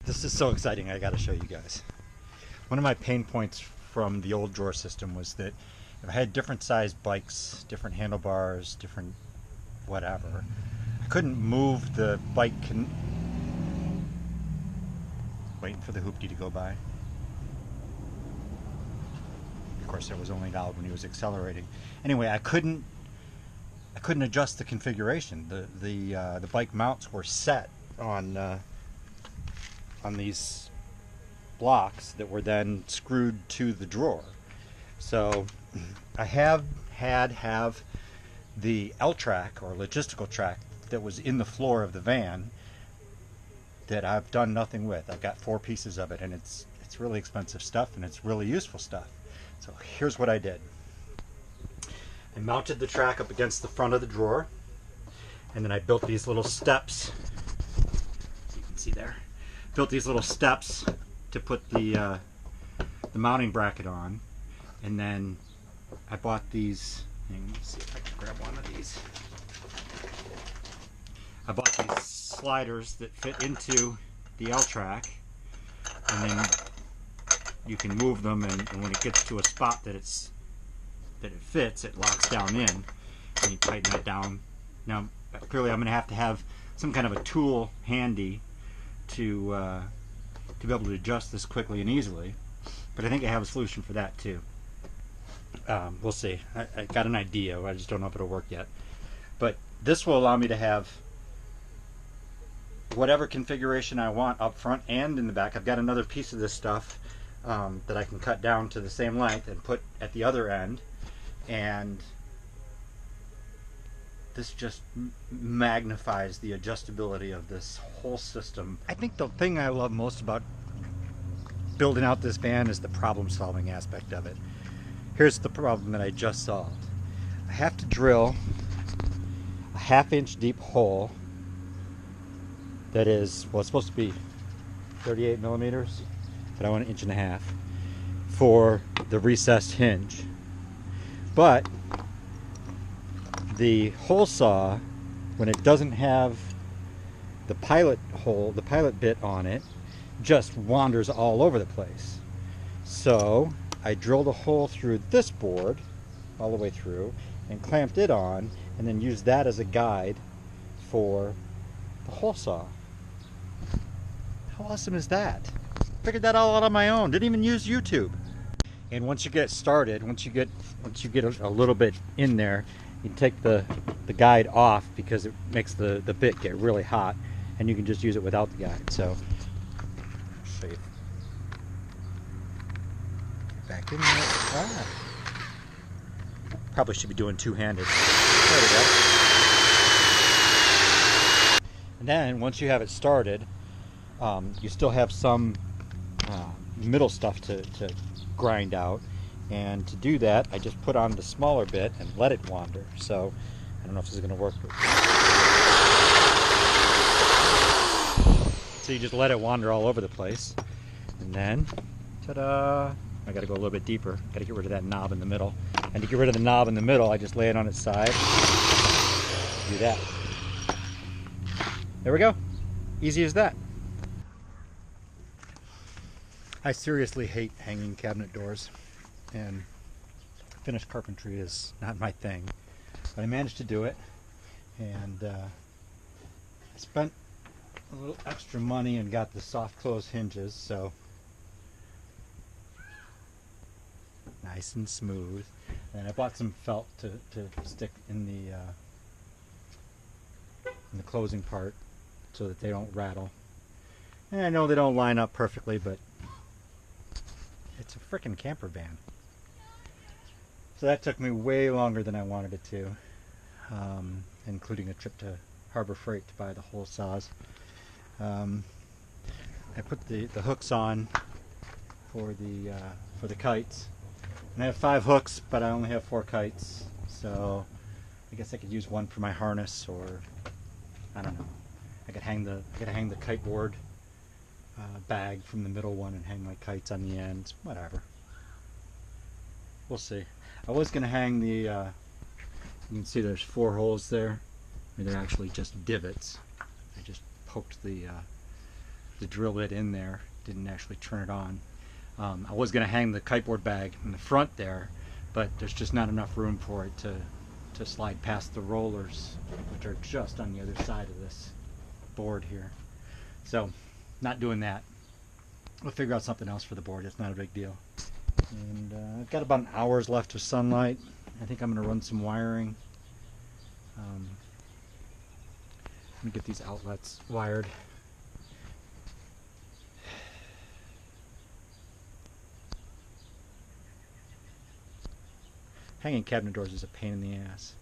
This is so exciting, I gotta show you guys. One of my pain points from the old drawer system was that if I had different sized bikes, different handlebars, different whatever, I couldn't move the bike. Waiting for the hoopty to go by. Of course, it was only loud when he was accelerating. Anyway, I couldn't adjust the configuration. The bike mounts were set on these blocks that were then screwed to the drawer. So I have the L-track or logistical track that was in the floor of the van that I've done nothing with. I've got 4 pieces of it, and it's really expensive stuff, and it's really useful stuff. So here's what I did. I mounted the track up against the front of the drawer, and then I built these little steps. You can see there. Built these little steps to put the mounting bracket on, and then I bought these. Let me see if I can grab one of these. I bought these sliders that fit into the L-track, and then you can move them, and when it gets to a spot that it fits, it locks down in, and you tighten that down. Now, clearly, I'm going to have some kind of a tool handy to be able to adjust this quickly and easily, but I think I have a solution for that too. We'll see. I got an idea. I just don't know if it'll work yet. But this will allow me to have whatever configuration I want up front and in the back. I've got another piece of this stuff that I can cut down to the same length and put at the other end, and this just magnifies the adjustability of this whole system. I think the thing I love most about building out this van is the problem-solving aspect of it. Here's the problem that I just solved. I have to drill a 1/2 inch deep hole that is, well, it's supposed to be 38 millimeters, but I want 1.5 inches for the recessed hinge. But the hole saw, when it doesn't have the pilot hole, the pilot bit on it, just wanders all over the place. So I drilled a hole through this board all the way through and clamped it on, and then used that as a guide for the hole saw. How awesome is that? Figured that all out on my own. Didn't even use YouTube. And once you get started, once you get a little bit in there, you can take the guide off because it makes the bit get really hot, and you can just use it without the guide. So I'll show you. Back in there. Ah. Probably should be doing two-handed. There we go. And then once you have it started, you still have some middle stuff to grind out, and to do that I just put on the smaller bit and let it wander. So I don't know if this is going to work, but so you just let it wander all over the place, and then ta-da, I got to go a little bit deeper. Got to get rid of that knob in the middle, and to get rid of the knob in the middle I just lay it on its side. Do that. There we go. Easy as that. I seriously hate hanging cabinet doors, and finished carpentry is not my thing, but I managed to do it, and I spent a little extra money and got the soft close hinges, so nice and smooth. And I bought some felt to stick in the closing part so that they don't rattle. And I know they don't line up perfectly, but it's a frickin' camper van. So that took me way longer than I wanted it to, including a trip to Harbor Freight to buy the hole saws. I put the hooks on for the kites, and I have 5 hooks, but I only have 4 kites, so I guess I could use one for my harness, or I don't know. I could hang the kite board bag from the middle one and hang my kites on the ends. Whatever. We'll see. I was going to hang the, you can see there's 4 holes there. I mean, they're actually just divots. I just poked the the drill bit in there, didn't actually turn it on. I was going to hang the kiteboard bag in the front there, but there's just not enough room for it to slide past the rollers, which are just on the other side of this board here. So, not doing that. We'll figure out something else for the board. It's not a big deal. And I've got about an hour's left of sunlight. I think I'm going to run some wiring. Let me get these outlets wired. Hanging cabinet doors is a pain in the ass.